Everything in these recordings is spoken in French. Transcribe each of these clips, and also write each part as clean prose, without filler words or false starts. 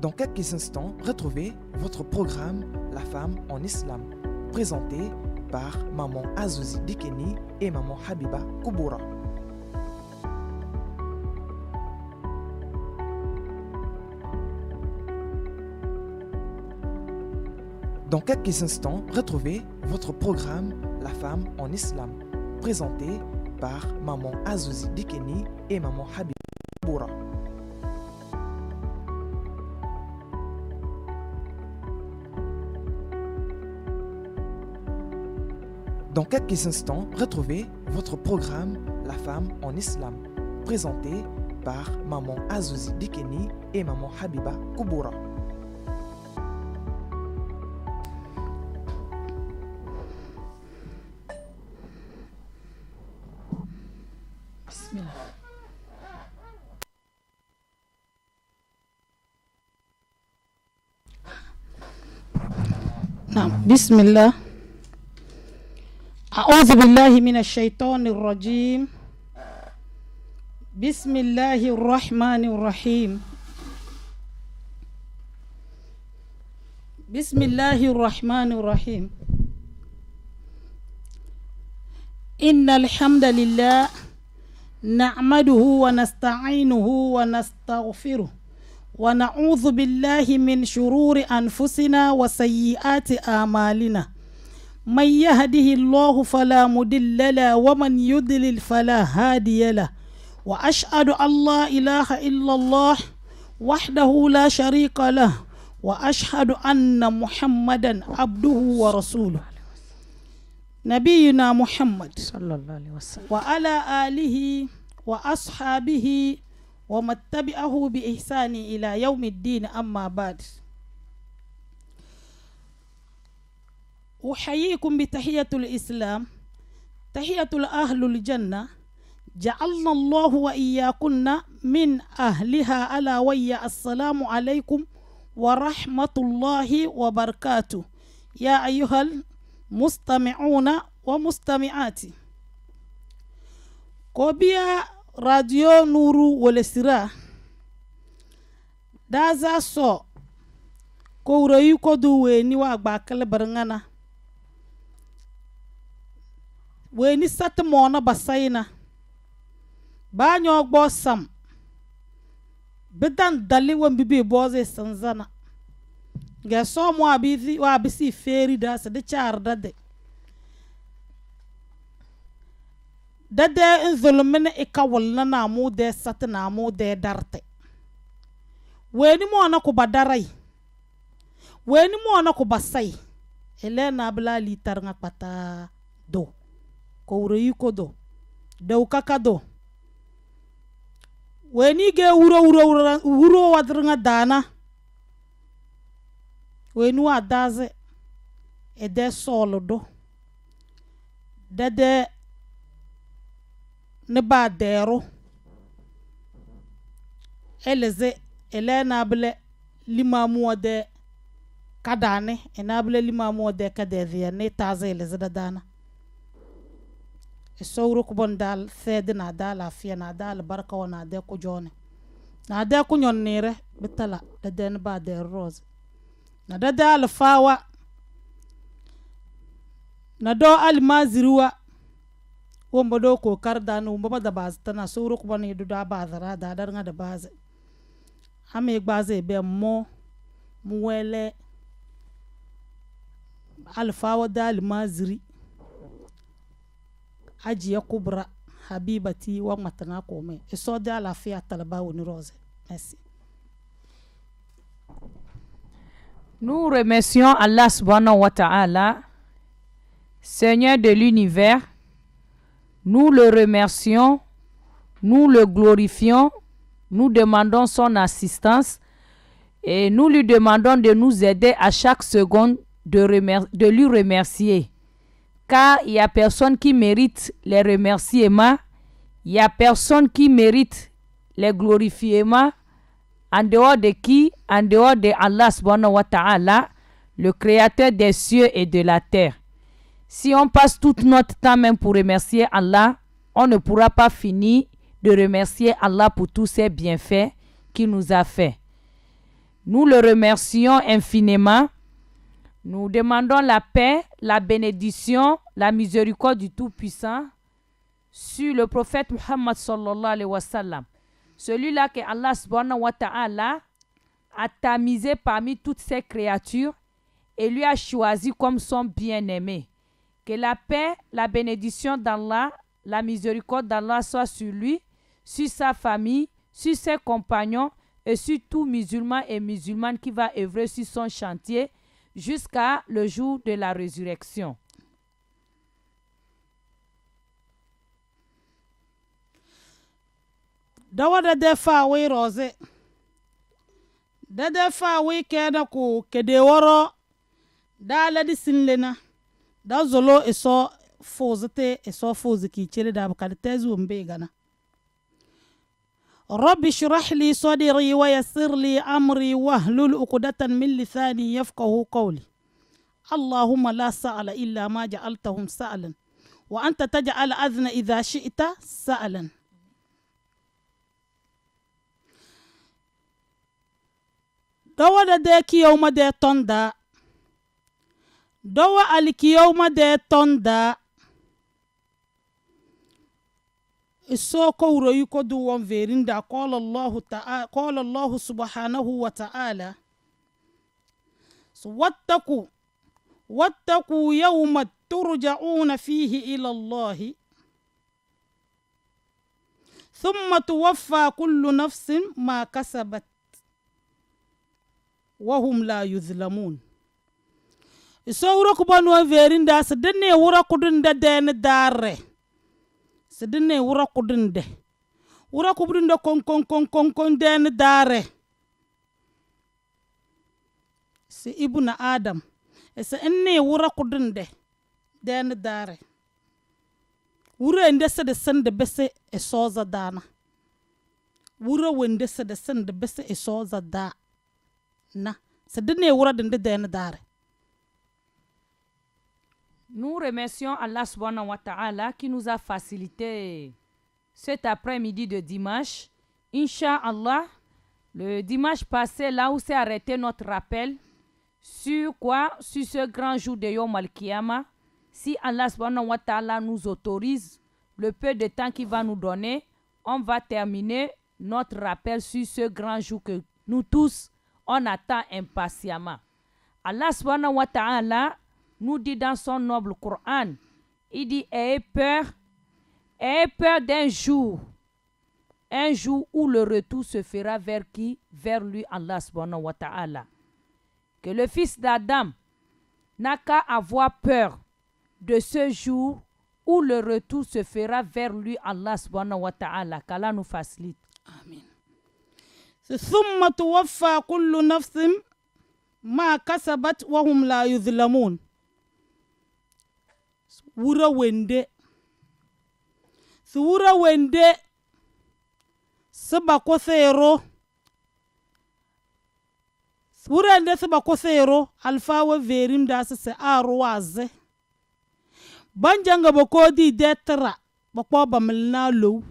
Dans quelques instants, retrouvez votre programme La femme en islam, présenté par Maman Azouzi Dikeni et Maman Habiba Kouboura. Dans quelques instants, retrouvez votre programme La femme en islam, présenté par Maman Azouzi Dikeni et Maman Habiba Kouboura. Dans quelques instants, retrouvez votre programme La femme en islam, présenté par Maman Azouzi Dikeni et Maman Habiba Kouboura. بسم الله أعوذ بالله من الشيطان الرجيم بسم الله الرحمن الرحيم بسم الله الرحمن الرحيم إن الحمد لله نعمده ونستعينه ونستغفره ونعوذ بالله من شرور أنفسنا وسيئات أعمالنا من يهده الله فلا مضل له ومن يضلل فلا هادي له وأشهد أن لا إله إلا الله وحده لا شريك له وأشهد أن محمدا عبده ورسوله نبينا محمد صلى الله عليه وسلم وعلى آله وأصحابه ومن تبعه بإحسان إلى يوم الدين أما بعد أحييكم بتحية الإسلام تحية أهل الجنة جعلنا الله وإياكن من أهلها ألا ويا السلام عليكم ورحمة الله وبركاته يا أيها المستمعون ومستمعات كوبيا راديو نورو والسرا دازا سو كوريو كودو ويني واغباكل برغانا weni sat mona basaina banyo gbo sam bidan dali won bibi boze sanzana ga so mo abizi wa bisi feri da sa de char dade in zulmina ikawul na mu de sat na mu de darte weni mo na ko badarai weni mo na ko basai elena bla litar nga pata do kowre kodo daw kakado weni ge wuro wadrnga dana weni wa daze e de solodo dade ne ba dero eleze elena bele limamu de kadane enable limamu de kadevia ne taze eleze dana sowro ko bon dal fede na dal afiya na dal barka wana de ko jone na de ko nyonnire bitala de den ba de rose na da dal fawa na do almazirwa wombo do ko kardan wombo da baztana sowro ko bon yedu da bazara da dar nga da baze ame gbaze be mo muwele alfawa da almaziri ajiya kubra habibati wa matanga kome eso de la fia talaba woni rose merci. Nous remercions Allah subhanahu wa ta'ala, Seigneur de l'univers. Nous le remercions, nous le glorifions, nous demandons son assistance et nous lui demandons de nous aider à chaque seconde de lui remercier. Car il n'y a personne qui mérite les remerciements, il n'y a personne qui mérite les glorifiements en dehors de qui? En dehors de Allah subhanahu wa ta'ala, le créateur des cieux et de la terre. Si on passe tout notre temps même pour remercier Allah, on ne pourra pas finir de remercier Allah pour tous ses bienfaits qu'il nous a fait. Nous le remercions infiniment. Nous demandons la paix, la bénédiction, la miséricorde du Tout-Puissant sur le prophète Muhammad sallallahu alayhi wa sallam. Celui-là que Allah subhanahu wa ta'ala a tamisé parmi toutes ses créatures et lui a choisi comme son bien-aimé. Que la paix, la bénédiction d'Allah, la miséricorde d'Allah soit sur lui, sur sa famille, sur ses compagnons et sur tout musulman et musulmane qui va œuvrer sur son chantier jusqu'à le jour de la résurrection. Dawada de fa we rose. Dade fa we keda ko kede woro da la di sinlena. Da zolo eso fozete eso foziki chere da bakal tezu mbe gana. رب اشرح لي صدري ويسر لي أمري واحلل عقدة من لساني يفقهوا قولي اللهم لا سأل إلا ما جعلته سألا وأنت تجعل أذن إذا شئت سألا. دوا ديك يوم دي توندا دوا عليك يوم دي توندا السوكو ريكو دوان فيريندا قال الله سبحانه وتعالى واتقوا يوم ترجعون فيه إلى الله ثم توفى كل نفس ما كسبت وهم لا يظلمون. السوكو بانوان فيريندا سدني ورقو دين داره sedene wura kudinde kon den dare si ibuna adam ese enne wura kudinde den dare wura ende se de sende bese e soza dana wura wende se de sende bese e soza da na sedene wura dinde den dare. Nous remercions Allah subhanahu wa ta'ala qui nous a facilité cet après-midi de dimanche. Inch'Allah, le dimanche passé, là où s'est arrêté notre rappel, sur quoi? Sur ce grand jour de Yom Al-Kiyama, si Allah subhanahu wa ta'ala nous autorise, le peu de temps qu'il va nous donner, on va terminer notre rappel sur ce grand jour que nous tous, on attend impatiemment. Allah subhanahu wa ta'ala nous dit dans son noble Coran, il dit ayez peur d'un jour, un jour où le retour se fera vers qui? Vers lui, Allah subhanahu wa ta'ala. Que le fils d'Adam n'a qu'à avoir peur de ce jour où le retour se fera vers lui, Allah subhanahu wa ta'ala. Qu'Allah nous facilite. Amen. ثم توفى كل نفس ما كسبت وهم لا يظلمون. wura wende saba kosero wura wende saba kosero alfawa verim da se arwaze banjanga bokodi detra bako bamilna lo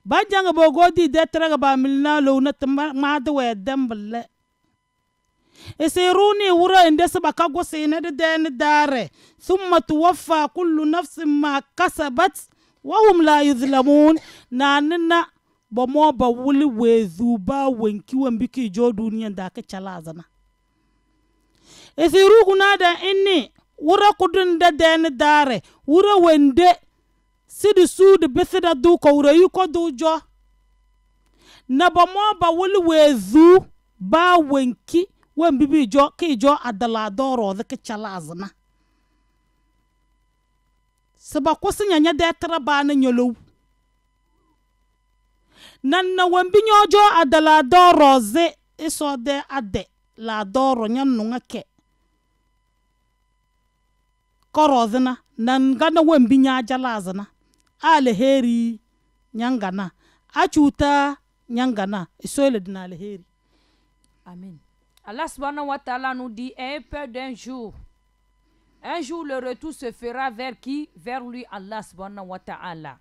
banjanga bokodi detra ga bamilna lo na ma de we demble esiruni wura ende sabaka gosine de den dare thumma tuwaffa kullu nafsin ma kasabat wa hum la yuzlamun nanna bomo ba wuli wezu ba wenki wambiki jo duniya da ka chalazana esiru kunada inni wura kudun de den dare wura wende sidi sude besida du ko wura yuko du jo na bomo ba wuli wezu ba wenki wen bibi jo ki jo adala doro de chalazna saba ko sinya de traba na nyolo nanna wen bi nyojo adala doro ze iso de ade la doro nyanu ngake korozna nan gana wen bi nya jalazna alheri nyangana achuta nyangana iso le dina alheri. Amen. Allah subhanahu wa ta'ala nous dit ayez peur d'un jour. Un jour le retour se fera vers qui? Vers lui, Allah subhanahu wa ta'ala.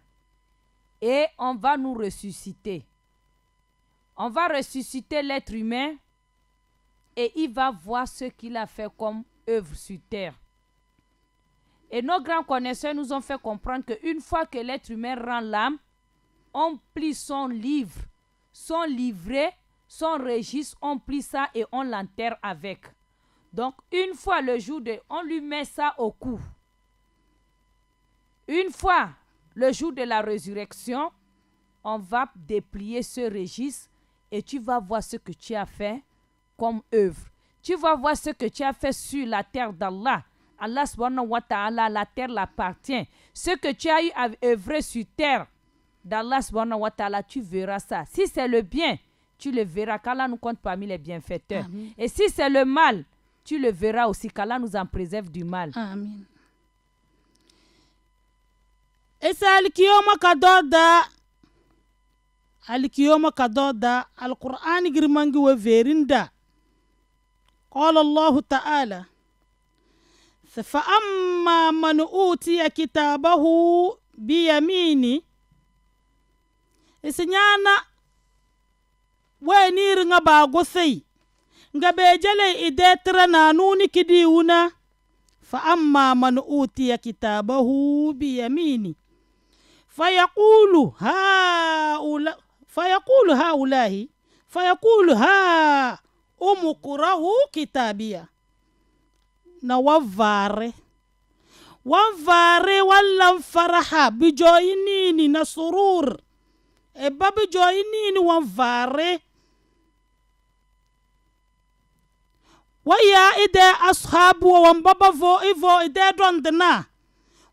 Et on va nous ressusciter. On va ressusciter l'être humain et il va voir ce qu'il a fait comme œuvre sur terre. Et nos grands connaisseurs nous ont fait comprendre qu'une fois que l'être humain rend l'âme, on plie son livre, son livret, son registre, on plie ça et on l'enterre avec. Donc, une fois le jour on lui met ça au cou. Une fois le jour de la résurrection, on va déplier ce registre et tu vas voir ce que tu as fait comme œuvre. Tu vas voir ce que tu as fait sur la terre d'Allah. Allah subhanahu wa ta'ala, la terre l'appartient. Ce que tu as eu à œuvrer sur terre d'Allah subhanahu wa ta'ala, tu verras ça. Si c'est le bien, tu le verras, qu'Allah nous compte parmi les bienfaiteurs. Amen. Et si c'est le mal, tu le verras aussi, qu'Allah nous en préserve du mal. Amen. Et c'est al-kiyoma kadoda al-Qur'an girmangi wa verinda. قال الله تعالى فأما من أوتي كتابه بيمينه isinyana wenir nga bago sei nga bejele idetra na nuni kidiuna fa amma man utiya kitabahu bi yamini fayaqulu ha umqrahu kitabiya na wavare wala faraha bijoyinini na surur e babi joyinini wavare waya ide ashabu wambaba vo ivo ide dondena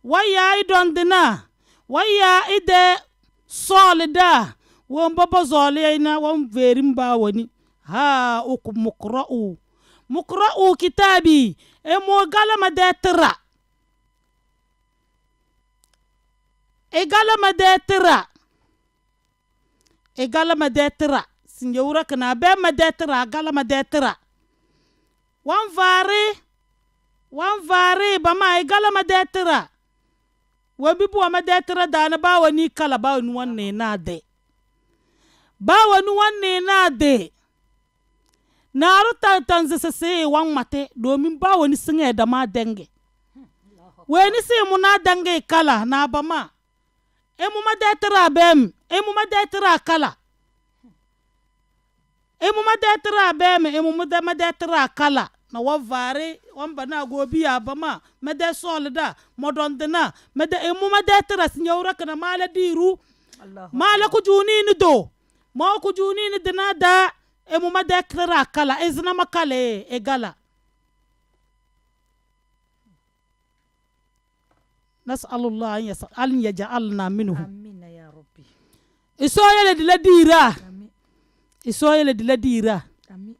waya idondena waya ide solida wambaba zolina wamverimba woni ha ukum muqra'u kitabi e mo galama detra sinjewura kana be madetra galama detra wan vare bama e galama detra wabi bu madetra dana bawani kala bawani wanne na de naru tanze sese wan mate domin bawani singe da ma denge weni se muna denge kala na bama emu madetra bem emu madetra kala emu madetra kala na wavare wamba na gobiya bama mede solida modondena mede emu madetra sinyawra kana mala diru mala ku junini do ma ku junini dina da emu madetra kala ezna makale egala نسأل الله أن يجعلنا منهم آمين يا ربي إسويل de la dira Amen.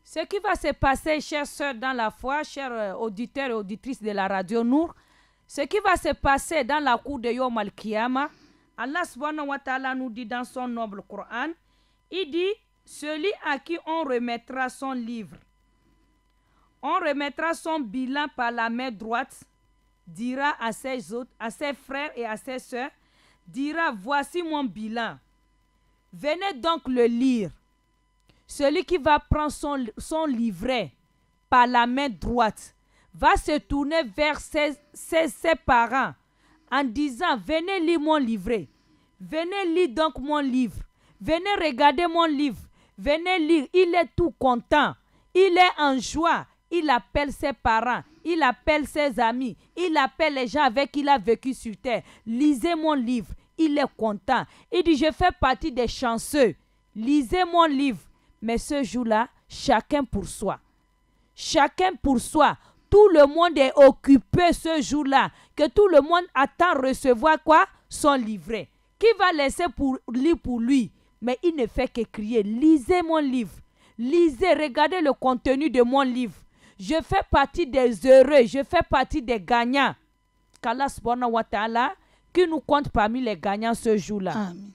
Ce qui va se passer, chers sœurs dans la foi, chers auditeurs et auditrices de la radio Nour, ce qui va se passer dans la cour de Yom Al-Kiyama, Allah subhanahu wa ta'ala nous dit dans son noble Coran, il dit, celui à qui on remettra son livre, on remettra son bilan par la main droite, dira à ses frères et à ses sœurs, dira, voici mon bilan. Venez donc le lire. Celui qui va prendre son livret par la main droite va se tourner vers ses parents en disant, venez lire mon livret. Venez lire donc mon livre. Venez regarder mon livre. Venez lire. Il est tout content. Il est en joie. Il appelle ses parents. Il appelle ses amis. Il appelle les gens avec qui il a vécu sur terre. Lisez mon livre. Il est content. Il dit, je fais partie des chanceux. Lisez mon livre. Mais ce jour-là, chacun pour soi. Chacun pour soi. Tout le monde est occupé ce jour-là. Que tout le monde attend recevoir quoi? Son livret. Qui va laisser pour lui? Mais il ne fait que crier, lisez mon livre. Lisez, regardez le contenu de mon livre. Je fais partie des heureux. Je fais partie des gagnants. Qu'Allah subhanahu wa ta'ala qui nous compte parmi les gagnants ce jour-là. Amen.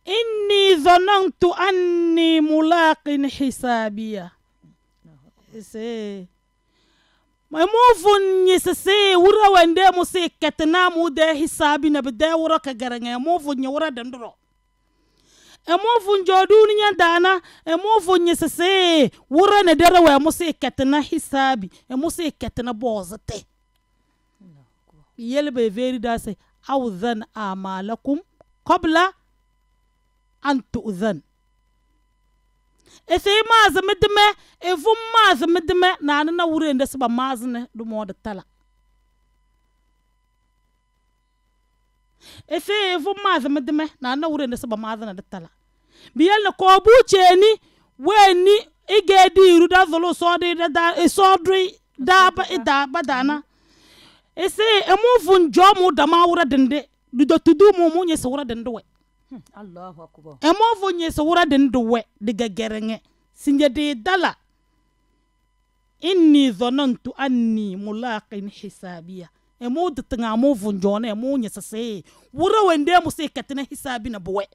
Inni zonantu anni mulaqin hisabiya. C'est mais mo vunni se wura wande mo se ketna mu de hisabi na bede wura ka garange mo vunni wura dandro. emo funjo duniya dana emo funye sese wura ne dara wa emo se ketna hisabi emo se ketna bozate yelbe veri da se awzan amalakum qabla an tu'zan ese maza medme e vum maza medme na wure nda sba mazne du mod tala ese vum maza medme na wure nda sba mazna da tala biyal na ko bucheni weni igedi ruda zolo sodi da sodri da ba dana ese emu vunjo mu da mawura dende du do tudu mu nye sawura dende we Allahu akbar emu vunye sawura dende we diga gerenge sinje de dala inni dhanantu anni mulaqin hisabiya emu ditnga mu vunjo na emu nye sase wura wende mu se katina hisabi na buwe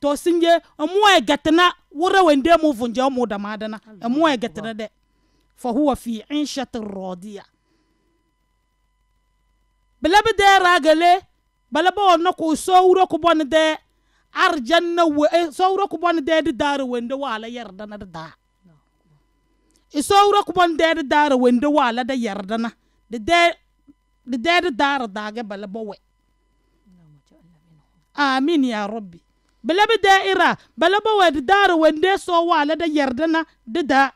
to sinje emu e gatna wura wende mu vunjo mu da madana emu e gatna de فهو في عيشة راضية بلا بدا راغلي بلا بو نكو سورو كبون دي ارجن و سورو كبون دي دار وند ولا يردنا دا سورو كبون دي دار وند ولا دا يردنا دي دار داغه بلا بو امين يا ربي بلا بدا إرا بلا بو دار وند سو ولا دا يردنا دا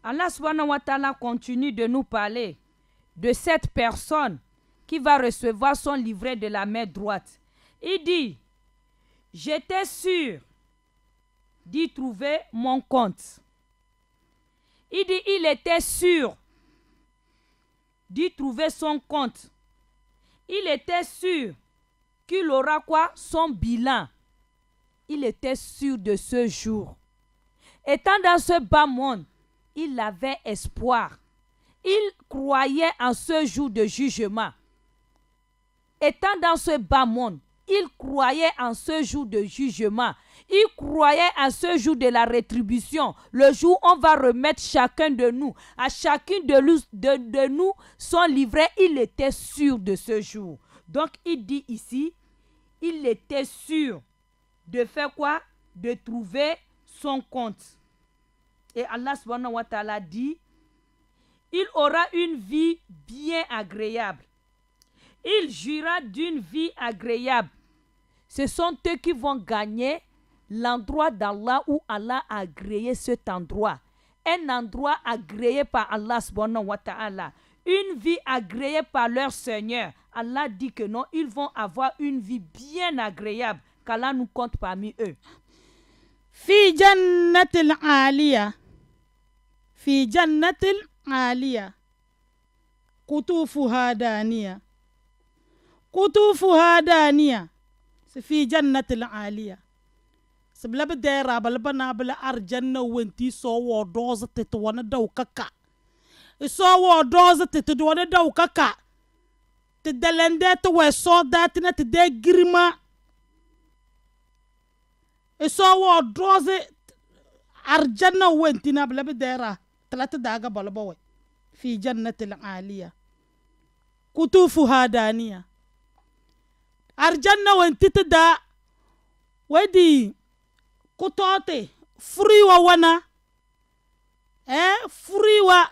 Allah subhanahu wa ta'ala continue de nous parler de cette personne qui va recevoir son livret de la main droite. Il dit, j'étais sûr d'y trouver mon compte. Il dit, il était sûr d'y trouver son compte. Il était sûr qu'il aura quoi? Son bilan. Il était sûr de ce jour. Étant dans ce bas monde, il avait espoir. Il croyait en ce jour de jugement. Étant dans ce bas monde, il croyait en ce jour de jugement. Il croyait en ce jour de la rétribution. Le jour où on va remettre chacun de nous, à chacun de nous, son livret. Il était sûr de ce jour. Donc il dit ici, il était sûr de faire quoi? De trouver son compte. Et Allah subhanahu wa ta'ala dit, il aura une vie bien agréable. Il jouira d'une vie agréable. Ce sont eux qui vont gagner l'endroit d'Allah où Allah a agréé cet endroit. Un endroit agréé par Allah subhanahu wa ta'ala. Une vie agréée par leur Seigneur. Allah dit que non, ils vont avoir une vie bien agréable. Qu'Allah nous compte parmi eux. Fi jannatil aliyah. في جنة عالية قطوفها دانية قطوفها دانية في جنة عالية سبلا بديرا بلبنا بلا أرجنة وانتي سوى دوزة تتوانا دو كاكا سوى دوزة تتوانا دو كاكا تدلندات وصوداتنا تدي جرما سوى دوزة أرجنة وانتي نابلا بديرا ثلاثة داغا بلبوي في جنة العالية قطوفها دانية أرجنة وانتي تدا ودي قطوتي فريوا وانا فريوا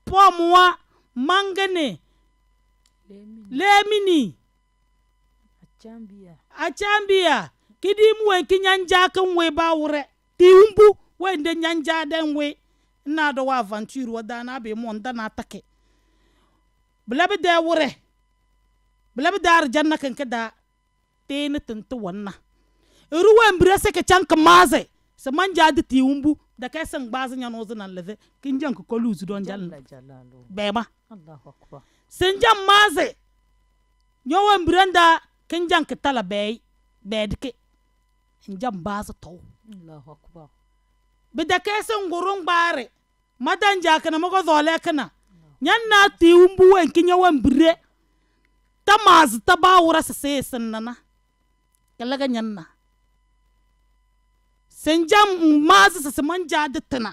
بوموا مانغني لمني أچامبيا كدي مو كنيانجا كنوي باوري تيومبو وين نيانجا دنوي na da wa aventure wa da na be mon da na take blabe da wure blabe da arjanna kan kada te ni tuntu wanna ruwan brese ke chanka maze se manja di ti umbu da kai san gbazi nya no zan leze kin jan ko luzu don jalla be ma Allahu akbar sen jam maze nyowan branda kin jan ka tala be dike jam baza to Allahu akbar bida kesen ngurung bare madan jakana mago zole kana nyanna ti umbu wen kinya wan bire tamaz tabawura se sanana kalaga nyanna senjam maz se manja ditna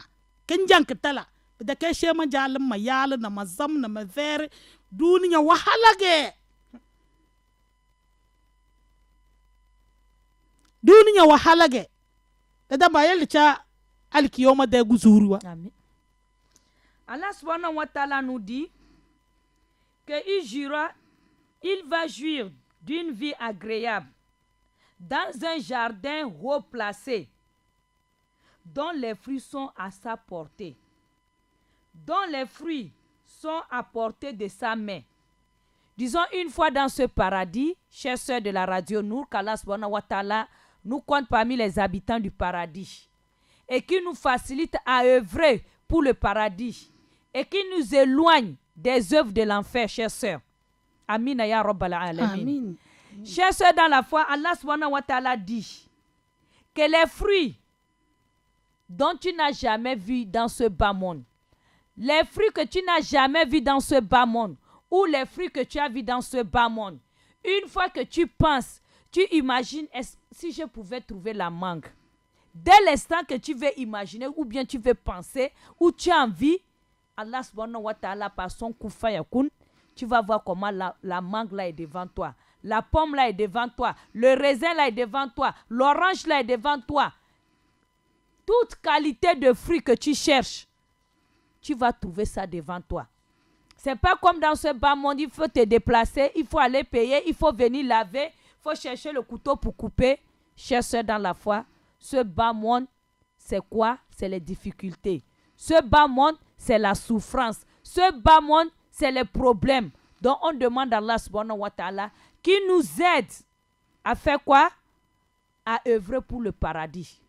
kinjan kitala bida kai she majalin mayal na mazam na maver duniya wahalage duniya wahalage da ba yalcha alkiyoma da guzurwa. Amen. Allah subhanahu wa ta'ala nous dit il va jouir d'une vie agréable dans un jardin haut placé dont les fruits sont à sa portée, dont les fruits sont à portée de sa main. Disons une fois dans ce paradis, chers sœurs de la radio Nour, qu'Allah subhanahu wa ta'ala nous compte parmi les habitants du paradis et qui nous facilite à œuvrer pour le paradis et qui nous éloigne des œuvres de l'enfer, chers sœurs. Amin ya rabbal alamin. Chers sœurs dans la foi, Allah subhanahu wa ta'ala dit que les fruits dont tu n'as jamais vu dans ce bas monde, les fruits que tu n'as jamais vus dans ce bas monde, ou les fruits que tu as vus dans ce bas monde, une fois que tu penses, tu imagines, si je pouvais trouver la mangue, dès l'instant que tu veux imaginer, ou bien tu veux penser, ou tu as envie, Allah subhanahu wa ta'ala par son coup fayakun, tu vas voir comment la mangue là est devant toi, la pomme là est devant toi, le raisin là est devant toi, l'orange là est devant toi. Toute qualité de fruits que tu cherches, tu vas trouver ça devant toi. C'est pas comme dans ce bas monde, il faut te déplacer, il faut aller payer, il faut venir laver, il faut chercher le couteau pour couper. Chers sœurs dans la foi, ce bas monde, c'est quoi? C'est les difficultés. Ce bas monde, c'est la souffrance. Ce bas monde, c'est les problèmes. Donc on demande à Allah subhanahu wa ta'ala qui nous aide à faire quoi? À œuvrer pour le paradis.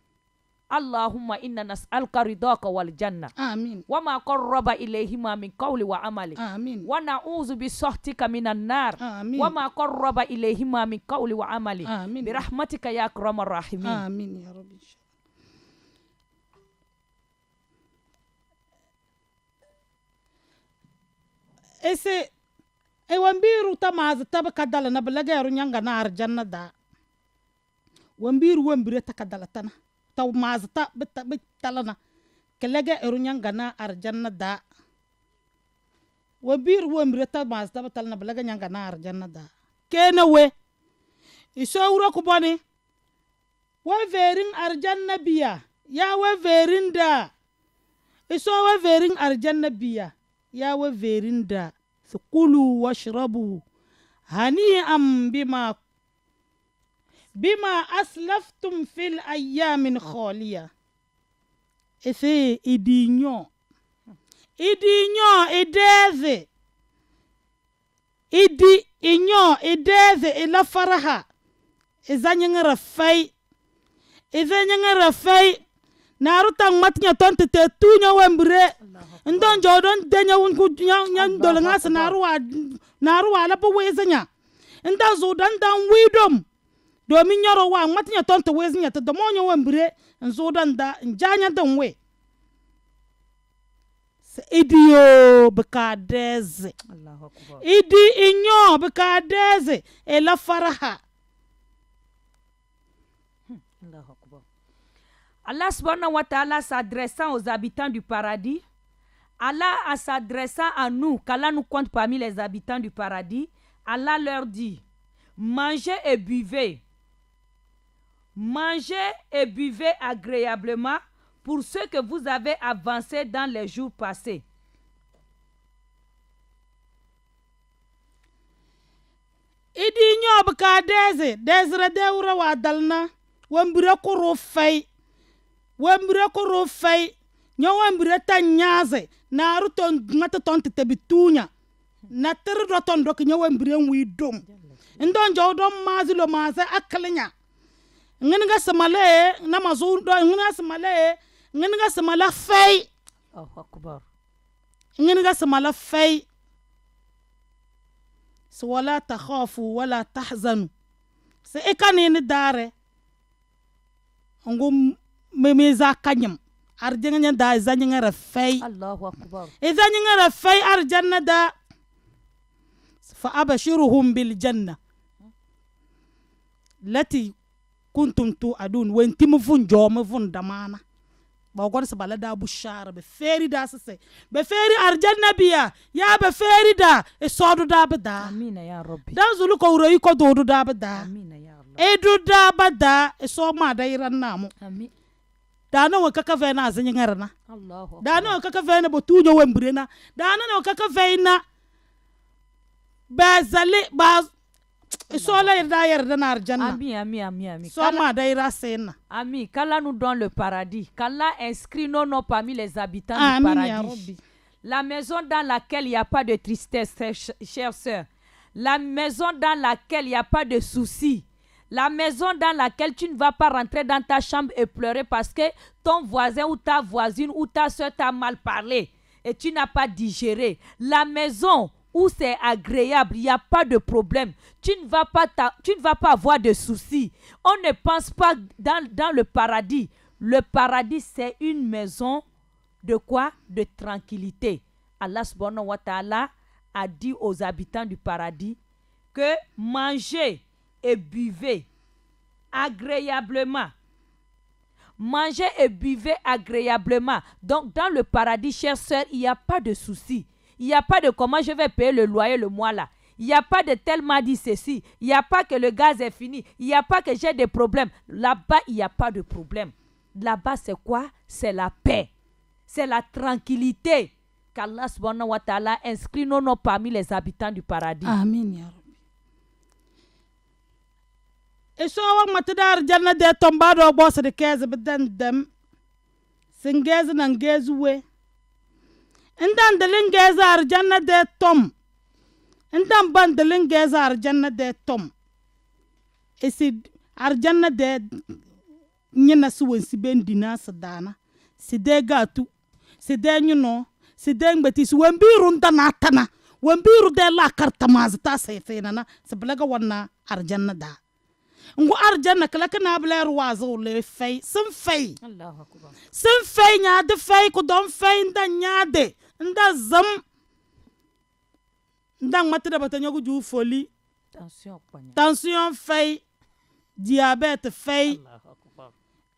Allahumma inna nas'aluka ridaka wal janna. Amin. Wa ma qarraba ilayhima min qawli wa amali. Amin. Wa na'udhu bi sahtika minan nar. Amin. Wa ma qarraba ilayhima min qawli wa amali. Amin. Bi rahmatika ya akramar rahimin. Amin ya rabbi. Ese wambiru tamaz tabakadala na balagaru nyanga na arjanna da. Wambiru wambire takadala tana. Taw mazta bitalana kelega erunyanga na arjanna da. Wambiru wambire ta mazta bitalana balaga nyanga na arjanna da. Kena we iso wura kubani wa verin arjanna biya ya wa verin da iso wa verin arjanna biya ya wa verin da kulu washrabu hani'an bima aslaftum fil ayyamin khaliya. Ese idinyo ideze ila faraha izanyanga rafai narutan matnya tonte te tunya wembre ndon jodon denya wunku nyan dolengas naruwa la bo wezanya nda zodan dan widom domin yaro wa matnya tonte wezanya te domonyo wembre nzodan da njanya dan we idiyo bekadeze Allahu akbar. idi inyo bekadeze ela faraha. Allahu akbar. Allah subhanahu wa ta'ala s'adressant aux habitants du paradis, Allah en s'adressant à nous, qu'Allah nous compte parmi les habitants du paradis, Allah leur dit, mangez et buvez agréablement pour ce que vous avez avancé dans les jours passés. Idi nyob ka dezre deura wa dalna wambire koro fay nyo wambire ta nyaze na ruton mata ton te bitunya na ter do ton dok nyo wambire wi dom ndon jawdom mazilo maze akalnya ngenga samale na mazu do ngenga samala fay. Allahu akbar. ngenga samala fay so wala takhafu wala tahzanu se ekanene dare ngum memeza kanyam arjanga da zanyanga rafai. Allahu akbar. izanyanga rafai arjanna da fa abashiruhum bil janna lati kuntum tu'adun wentim fun jom fun damana ba gon sa bala da bushara be feri da se be feri arjanna biya ya be feri da e sodu da bada amina ya rabbi dan zulu ko royi ko do da bada amina ya allah e do da bada e so ma da iran namu amin da na wa kaka vena azin ngarna allahu da na wa kaka vena bo tujo wembrena da na wa kaka vena ba zale ba so la yarda na arjanna ami so ma da ira sena ami qu'Allah nous donne le paradis, qu'Allah inscrit nos noms parmi les habitants du paradis. Ya Rabbi. La maison dans laquelle il n'y a pas de tristesse, chère sœur. La maison dans laquelle il n'y a pas de soucis. La maison dans laquelle tu ne vas pas rentrer dans ta chambre et pleurer parce que ton voisin ou ta voisine ou ta soeur t'a mal parlé et tu n'as pas digéré. La maison où c'est agréable, il n'y a pas de problème. Tu ne vas pas avoir de soucis. On ne pense pas dans le paradis. Le paradis, c'est une maison de quoi? De tranquillité. Allah subhanahu wa ta'ala a dit aux habitants du paradis que mangez et buvez agréablement. Mangez et buvez agréablement. Donc, dans le paradis, chers sœurs, il n'y a pas de soucis. Il n'y a pas de comment je vais payer le loyer le mois là. Il n'y a pas de tellement dit ceci. Il n'y a pas que le gaz est fini. Il n'y a pas que j'ai des problèmes. Là-bas, il n'y a pas de problème. Là-bas, c'est quoi? C'est la paix. C'est la tranquillité. Qu'Allah subhanahu wa ta'ala inscrit nos noms parmi les habitants du paradis. Amin ya Rabbi. E so wa matadar janna de tomba do boss de kez bedan dem. Singez nan gezwe. Indan dalin geza arjanna de tom. Indan ban dalin geza arjanna de tom. Esi arjanna de nyina suwen si ben dina sadana. Si de gatu. Si de nyuno. Si de ngbeti si wembiru ndana tana. Wembiru de la karta mazita sefena na. Sablaga wana arjanna da. Ngu arjanna kala kana bler wazo le fay. Sim fay. Allahu akbar. Sim fay nya de fay ko don fay nda nyade. Nda zam ndang matida batanyogu ju foli tension fay diabète fay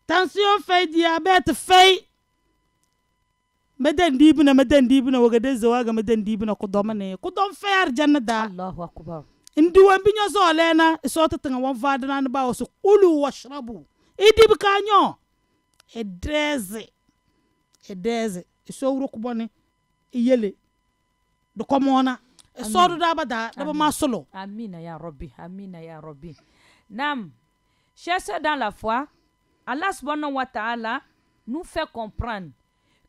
tension fay diabète fay meden dibuna wagade zawaga meden dibuna ko domane ko dom fay arjanna da Allahu akbar. indi wan binyo zo lena isota tanga wan vadana ba wasu ulu washrabu idib kanyo edeze iso wuro ko bone yele de komona sodu daba daba masolo Amina ya Rabbi, amina ya Rabbi. Nam, chers sœurs dans la foi, Allah subhanahu wa ta'ala nous fait comprendre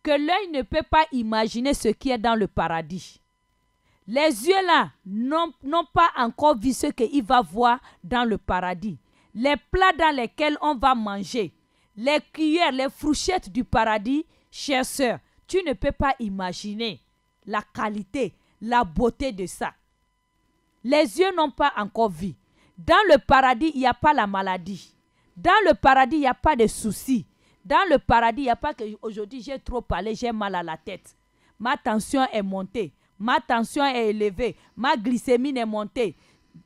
que l'œil ne peut pas imaginer ce qui est dans le paradis. Les yeux là n'ont pas encore vu ce qu'il va voir dans le paradis. Les plats dans lesquels on va manger, les cuillères, les fourchettes du paradis, chers sœurs, tu ne peux pas imaginer la qualité, la beauté de ça. Les yeux n'ont pas encore vu. Dans le paradis, il n'y a pas la maladie. Dans le paradis, il n'y a pas de soucis. Dans le paradis, il n'y a pas que aujourd'hui j'ai trop parlé, j'ai mal à la tête. Ma tension est montée. Ma tension est élevée. Ma glycémie est montée.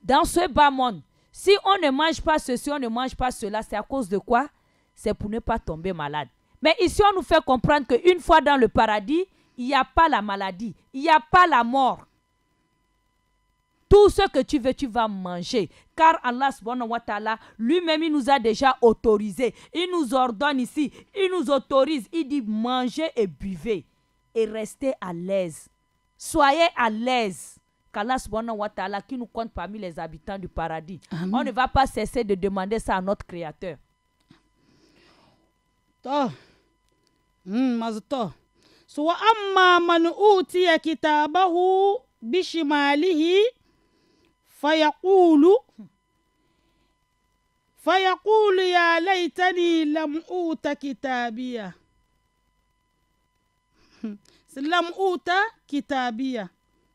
Dans ce bas monde, si on ne mange pas ceci, on ne mange pas cela, c'est à cause de quoi? C'est pour ne pas tomber malade. Mais ici, on nous fait comprendre qu'une fois dans le paradis, il n'y a pas la maladie, il n'y a pas la mort. Tout ce que tu veux, tu vas manger. Car Allah subhanahu wa ta'ala, lui-même, il nous a déjà autorisé. Il nous ordonne ici, il nous autorise. Il dit mangez et buvez. Et restez à l'aise. Soyez à l'aise. Qu'Allah subhanahu wa ta'ala, qui nous compte parmi les habitants du paradis. Amen. On ne va pas cesser de demander ça à notre Créateur. Mazto. So amma man utiya kitabahu bishimalihi fayaqulu ya laytani lam uta kitabiya. Lam uta kitabiya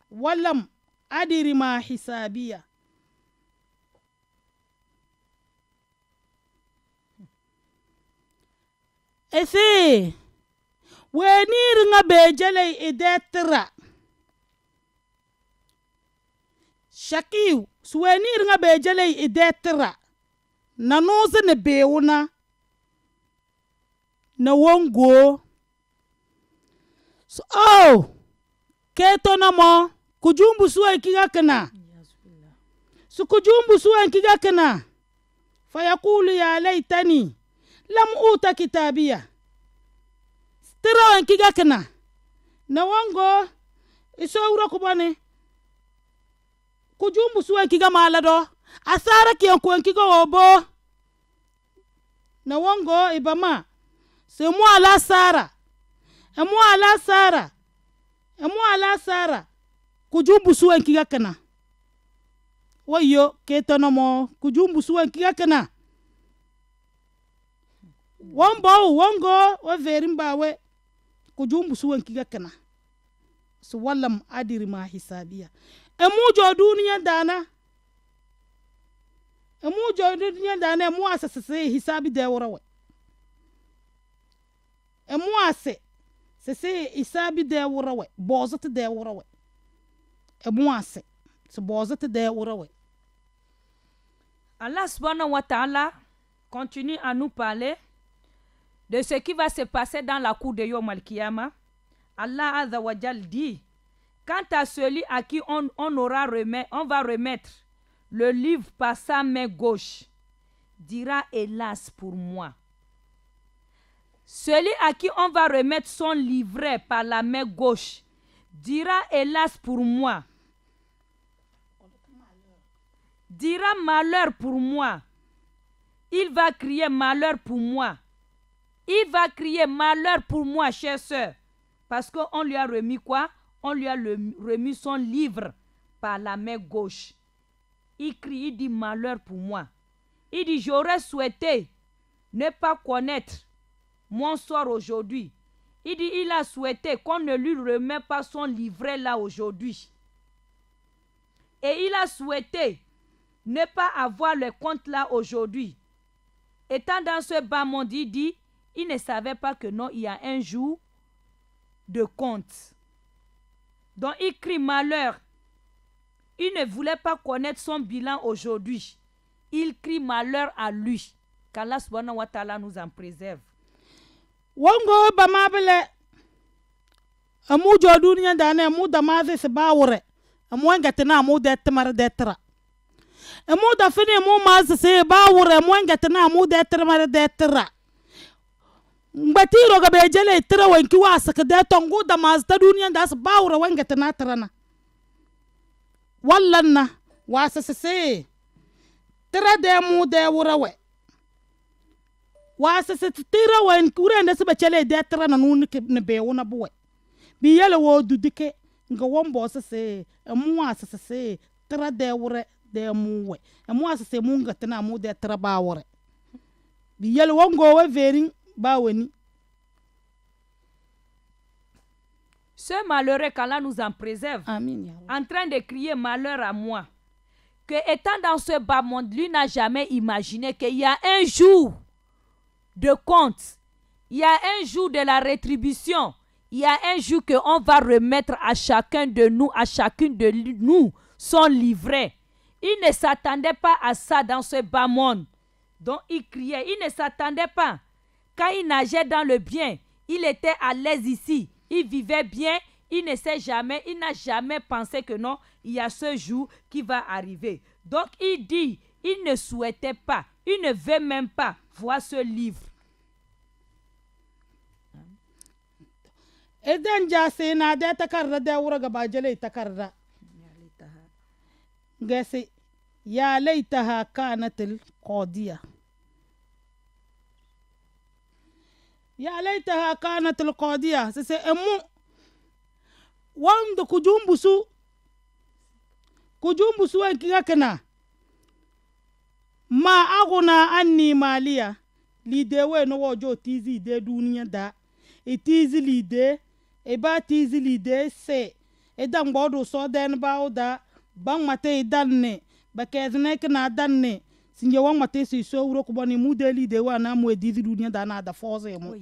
walam adiri ma hisabiya. Efe wenir nga bejele idetra shakiu suwenir nga bejele idetra nanuze ne beuna na wongo so oh keto na mo kujumbu suwa kiga kana su kujumbu suwa kiga kana fayaqulu ya laitani lam uta kitabiya stira kiga kana na wongo iso wuro ko bane kujumbu suwa kiga malado asara kiyan ko kiga obo na wongo ibama se mu ala sara emu ala sara kujumbu suwa kiga kana wayo ketono mo kujumbu suwa kiga kana wongo wa verin bawe kujumbu suwa kiga kana so wallam adiri ma hisabiya emu jo duniya dana emu asase hisabi de wurawe emu ase sese hisabi de wurawe bozat de wurawe emu ase se bozat de wurawe. Allah subhanahu wa ta'ala continue à nous parler de ce qui va se passer dans la cour de Yom al-Kiyama. Allah Azza wa Jal dit: quant à celui à qui on va remettre le livre par sa main gauche, dira hélas pour moi. Celui à qui on va remettre son livret par la main gauche dira hélas pour moi. Dira malheur pour moi. Il va crier malheur pour moi. Il va crier malheur pour moi, chère sœur. Parce qu'on lui a remis quoi? On lui a remis son livre par la main gauche. Il crie, il dit malheur pour moi. Il dit j'aurais souhaité ne pas connaître mon sort aujourd'hui. Il dit il a souhaité qu'on ne lui remette pas son livret là aujourd'hui. Et il a souhaité ne pas avoir le compte là aujourd'hui. Étant dans ce bas monde, il dit il ne savait pas que non, il y a un jour de compte. Donc il crie malheur. Il ne voulait pas connaître son bilan aujourd'hui. Il crie malheur à lui. Qu'Allah subhanahu wa ta'ala nous en préserve. Wongo bamabele amu jodunya dane amu damaze se bawre amu ngatena amu detmar detra amu da fini amu maze se bawre amu ngatena amu detmar detra ngatiro ga bejele tra wanki wasa ka de tongu damaz ta dunya da se bawre wangatena trana wallanna wasa se tra de mu de wurawe wasa se tira wan kurende se bachele de tra na nu ne be wona buwe bi yele wo dudike nga wombo se amu wasa se tra de wure de muwe amu wasa se mu nga tana mu de tra ba wure bi yele wongo we verin ba weni. Ce malheureux qu'Allah nous en préserve, Amin, en train de crier malheur à moi, que étant dans ce bas monde, lui n'a jamais imaginé qu'il y a un jour de compte, il y a un jour de la rétribution, il y a un jour qu'on va remettre à chacun de nous, à chacune de nous, son livret. Il ne s'attendait pas à ça dans ce bas monde. Donc il criait, il ne s'attendait pas. Quand il nageait dans le bien, il était à l'aise ici. Il vivait bien, il n'a jamais pensé que non, il y a ce jour qui va arriver. Donc il dit, il ne souhaitait pas, il ne veut même pas voir ce livre. Eden jase na de takarda de wura gaba jale takarda. Gasi ya laitaha kanatil qadiya. Ya laitaha kanatil qadiya. Sese emu wanda kujumbusu wankiga kana ma aguna anni maliya lide we no wojo tizi de duniya da itizi lide e ba tizi lide se e dan bodo so den ba oda ban mate danne ba kezne kana danne sinje wan mate si so wuro ko boni mude lide wa na mo tizi duniya da na da foze mo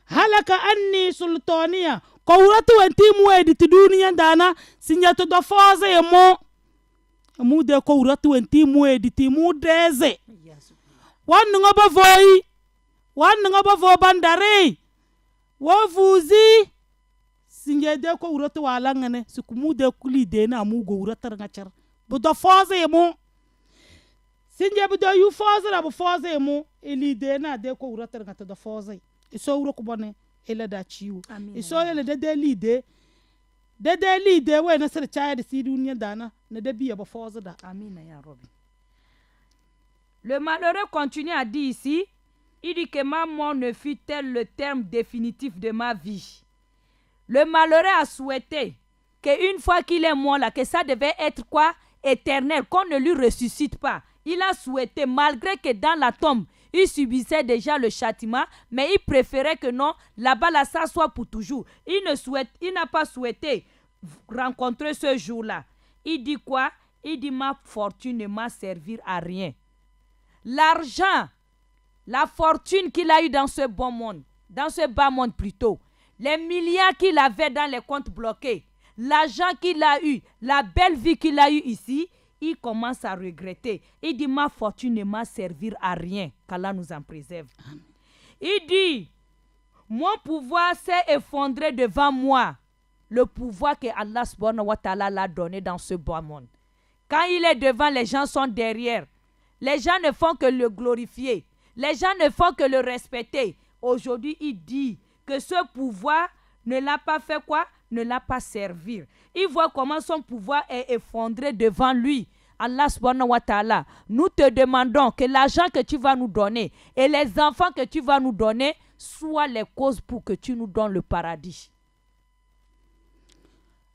halaka anni sultaniya ko wuratu wanti mu editi duniya da na sinje to do foze mo mude ko wuratu wanti mu editi mu deze wan ngo ba voyi wan nga ba vo bandare wo vuzi singe de ko urata wala ngane su kumu de kuli de na mu go urata nga char bu do foze mo singe bu do yu foze na bu foze mo eli de na de ko urata nga to do foze iso uro ko bone ele da ciwo iso ele de lide de lide we na sir chaya de si duniya dana na de biya ba foze da amina ya rabbi. Le malheureux continue à dire ici, il dit que ma mort ne fut-elle le terme définitif de ma vie. Le malheureux a souhaité qu'une fois qu'il est mort là, que ça devait être quoi? Éternel, qu'on ne lui ressuscite pas. Il a souhaité, malgré que dans la tombe, il subissait déjà le châtiment, mais il préférait que non, là-bas, là, ça soit pour toujours. Il n'a pas souhaité rencontrer ce jour-là. Il dit quoi? Il dit ma fortune ne m'a servi à rien. L'argent, la fortune qu'il a eu dans ce bon monde, dans ce bas monde plutôt, les milliards qu'il avait dans les comptes bloqués, l'argent qu'il a eu, la belle vie qu'il a eue ici, il commence à regretter. Il dit ma fortune ne m'a servi à rien, qu'Allah nous en préserve. Il dit mon pouvoir s'est effondré devant moi, le pouvoir que Allah subhanahu wa ta'ala l'a donné dans ce bas monde. Quand il est devant, les gens sont derrière. Les gens ne font que le glorifier. Les gens ne font que le respecter. Aujourd'hui, il dit que ce pouvoir ne l'a pas fait quoi? Ne l'a pas servi. Il voit comment son pouvoir est effondré devant lui. Allah subhanahu wa ta'ala, nous te demandons que l'argent que tu vas nous donner et les enfants que tu vas nous donner soient les causes pour que tu nous donnes le paradis.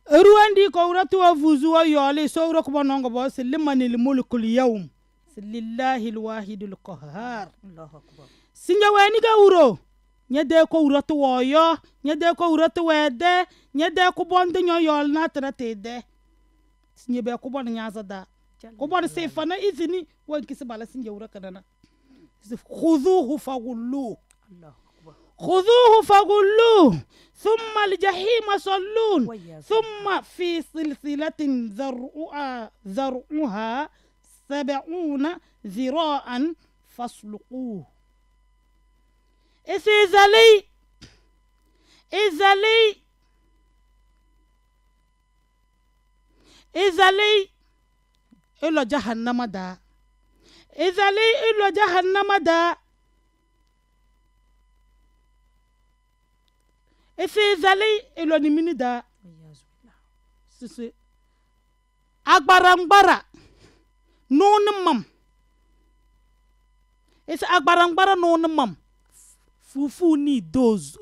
Ruandi ko uratu wa vuzu wa yole so uro ko nongo bo silimani mulkul yawm lillahi alwahidul qahhar. Allahu akbar. Singa weni ga uro nyede ko uratu wo yo nyede ko uratu wede nyede ko bonde nyo yol na tratede sinye be ko bon nyaza da ko bon se fana izini won kisi bala singe ura kanana khuduhu fagullu. Allahu akbar. خذوه فغلوه ثم الجحيم صلون ثم في سلسلة ذرعها 70 ذراعا فاسلقوه. إذا إلى جهنم دا إلى جهنم دا Efe zali eloni minida. Sisi agbarangbara nonumam. Ese agbarangbara nonumam. Fufu ni 12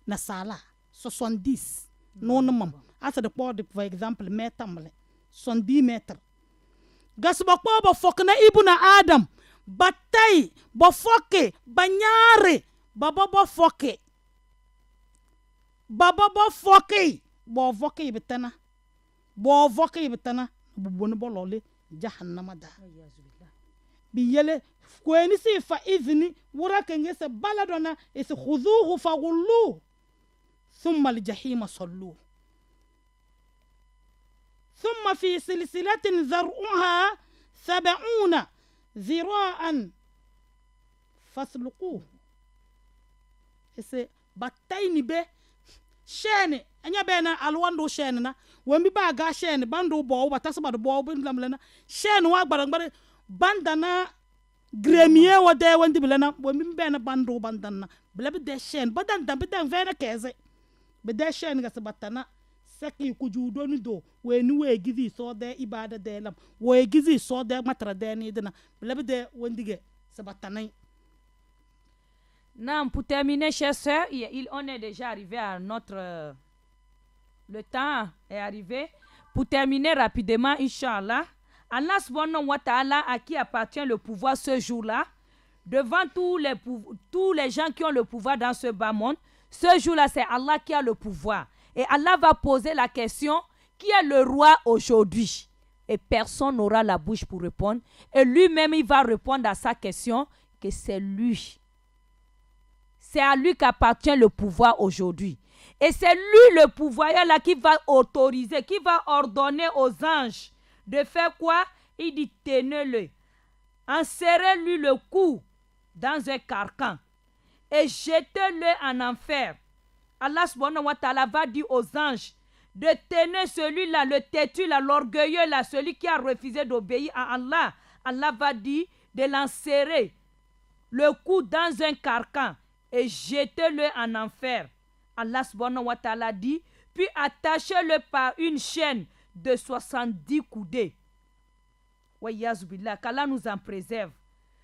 na sala 70 nonumam. Asa de pode for example metamle 70 meter. Gasba ko ba fokna ibuna Adam batay ba foke banyare baba ba foke. Baba bo foke bo voke betana bubone bolole jahannama da bi yele ko ni si fa izni wura kenge se baladona is khuduhu faghullu thumma aljahima sallu thumma fi silsilatin zar'uha 70 zira'an fasluquhu ese batayni be shene anya bena alwando shene na wembi ba ga shene bando bo batasa ba bo blamlena shene wa gbarangbar bandana gremier wode wandi bilana wembi bena bando bandana blabe de shene badan dambe dan vena keze be de shene ga sabatana seki kujudo ni do weni we gizi so de ibada de lam we gizi so de matra de ni dina blabe de wendige sabatana. Non, pour terminer, chers sœurs, on est déjà arrivé à notre... le temps est arrivé. Pour terminer rapidement, Inch'Allah, Allah subhanahu wa ta'ala, à qui appartient le pouvoir ce jour-là, devant tous les gens qui ont le pouvoir dans ce bas monde, ce jour-là, c'est Allah qui a le pouvoir. Et Allah va poser la question, qui est le roi aujourd'hui? Et personne n'aura la bouche pour répondre. Et lui-même, il va répondre à sa question, que c'est lui. C'est à lui qu'appartient le pouvoir aujourd'hui. Et c'est lui le pouvoir là qui va autoriser, qui va ordonner aux anges de faire quoi? Il dit tenez-le, enserrez-lui le cou dans un carcan et jetez-le en enfer. Allah subhanahu wa ta'ala va dire aux anges de tenir celui-là, le têtu, là, l'orgueilleux, là, celui qui a refusé d'obéir à Allah. Allah va dire de l'enserrer le cou dans un carcan et jetez-le en enfer. Allah subhanahu wa ta'ala dit, puis attachez-le par une chaîne de 70 coudées. Qu'Allah nous en préserve.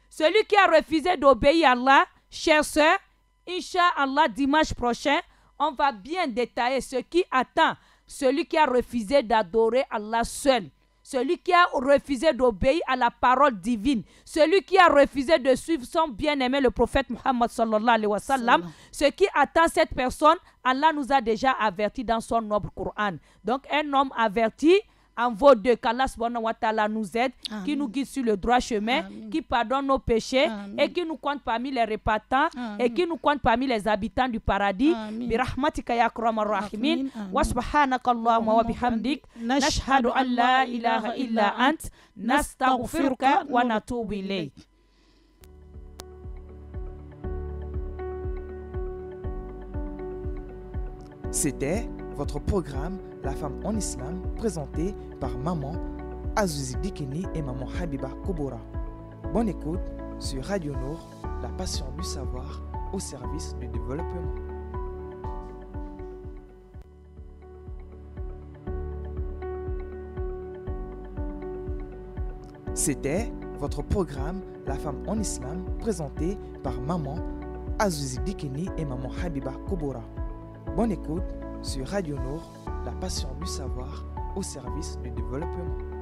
Celui qui a refusé d'obéir à Allah, chers sœurs, Inch'Allah, dimanche prochain, on va bien détailler ce qui attend celui qui a refusé d'adorer Allah seul. Celui qui a refusé d'obéir à la parole divine, celui qui a refusé de suivre son bien-aimé, le prophète Muhammad sallallahu alayhi wa sallam, ce qui attend cette personne, Allah nous a déjà averti dans son noble Coran. Donc un homme averti en vaut deux, qu'Allah subhanahu wa ta'ala nous aide, qui nous guide sur le droit chemin, qui pardonne nos péchés et qui nous compte parmi les répatants et qui nous compte parmi les habitants du paradis. Bi rahmatika ya akramar rahimin wa subhanaka Allahumma wa bihamdik nashhadu an la ilaha illa ant nastaghfiruka wa natubu ilayk. C'était votre programme La femme en islam, présenté par maman Azouzi Dikeni et maman Habiba Kobora. Bonne écoute sur Radio Nour, la passion du savoir au service du développement. C'était votre programme La femme en islam, présenté par maman Azouzi Dikeni et maman Habiba Kobora. Bonne écoute sur Radio Nour, la passion du savoir au service du développement.